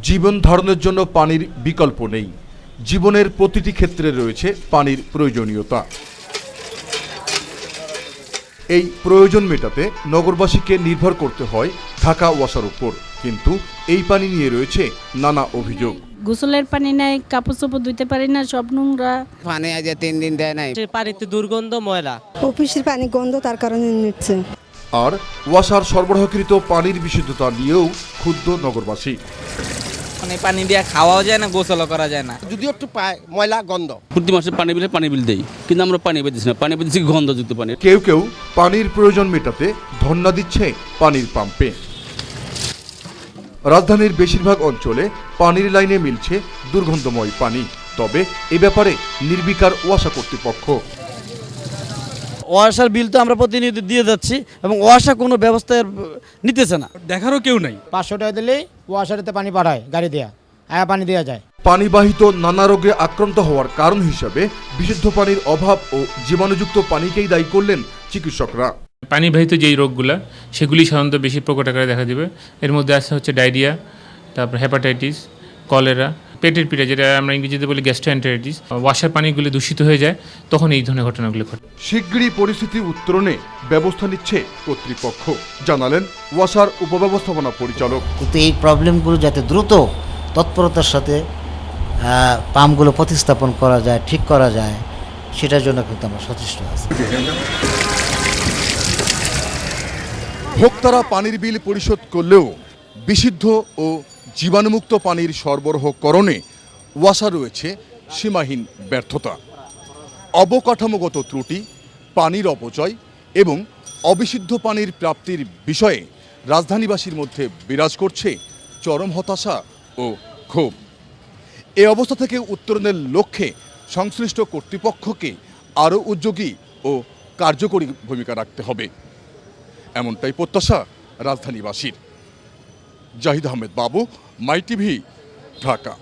জীবন ধারণের জন্য পানির বিকল্প নেই। জীবনের প্রতিটি ক্ষেত্রে রয়েছে পানির প্রয়োজনীয়তা। এই প্রয়োজন মেটাতে নগরবাসীকে নির্ভর করতে হয় ঢাকা ওয়াসার উপর। কিন্তু এই পানি নিয়ে রয়েছে নানা অভিযোগ। গোসলের পানি নাই, কাপড় চোপড় ধুইতে পারি না, সব নোংরা পানি আজ 3 দিন দেয় নাই। পানিতে দুর্গন্ধ, ময়লা। অফিসের পানি গন্ধ, তার কারণে নিচ্ছে। আর ওয়াসার সরবরাহকৃত পানির বিশুদ্ধতা নিয়েও ক্ষুব্ধ নগরবাসী। মানে পানি দিয়ে খাওয়াও যায় না, গোসলও করা যায় না। যদিও একটু পায় ময়লা গন্ধ। প্রতি মাসে পানি বিল দেই, কিন্তু আমরা পানি পেতেছি না। পানি পেতেছি গন্ধযুক্ত পানি। কেউ কেউ পানির প্রয়োজন মেটাতে ধন্না দিচ্ছে পানির পাম্পে। রাজধানীর বেশিরভাগ অঞ্চলে পানির লাইনে মিলছে দুর্গন্ধময় পানি। তবে এ ব্যাপারে নির্বিকার ওয়াসা কর্তৃপক্ষ। ওয়াসার বিল তো আমরা প্রতিনিয়ত দিয়ে যাচ্ছি এবং ওয়াসা কোনো ব্যবস্থা নিতেছে না। দেখারও কেউ নাই। 500 টাকা দিলেই ওয়াসারেতে পানি পাঠায়, গাড়ি দেয়া পানি দেওয়া যায়। পানিবাহিত নানা রোগে আক্রান্ত হওয়ার কারণ হিসাবে বিশুদ্ধ পানির অভাব ও জীবাণুযুক্ত পানিকেই দায়ী করলেন চিকিৎসকরা। পানিবাহিত যেই রোগগুলো সেগুলি সাধারণত বেশি প্রকট আকারে দেখা দেবে। এর মধ্যে হচ্ছে ডায়রিয়া, তারপর হেপাটাইটিস, কলেরা, পেটের পীড়া, যেটা আমরা ইংরেজিতে বলি গ্যাস্ট্রোএন্টারাইটিস। ওয়াসার পানিগুলি দূষিত হয়ে যায়, তখন এই ধরনের ঘটনাগুলো ঘটে। শিগগিরই পরিস্থিতি উত্তরণে ব্যবস্থা নিচ্ছে কর্তৃপক্ষ, জানালেন ওয়াসার উপব্যবস্থাপনা পরিচালক। কিন্তু এই প্রবলেমগুলো যাতে দ্রুত তৎপরতার সাথে পাম্পগুলো প্রতিস্থাপন করা যায়, ঠিক করা যায়, সেটার জন্য কিন্তু আমরা সচেষ্ট আছি। ভোক্তারা পানির বিল পরিশোধ করলেও বিশুদ্ধ ও জীবাণুমুক্ত পানির সরবরাহকরণে ওয়াসা রয়েছে সীমাহীন ব্যর্থতা। অবকাঠামোগত ত্রুটি, পানির অপচয় এবং অবিশুদ্ধ পানির প্রাপ্তির বিষয়ে রাজধানীবাসীর মধ্যে বিরাজ করছে চরম হতাশা ও ক্ষোভ। এ অবস্থা থেকে উত্তরণের লক্ষ্যে সংশ্লিষ্ট কর্তৃপক্ষকে আরও উদ্যোগী ও কার্যকরী ভূমিকা রাখতে হবে, এমনটাই প্রত্যাশা রাজধানীবাসীর। জাহিদ আহমেদ বাবু, মাই টিভি, ঢাকা।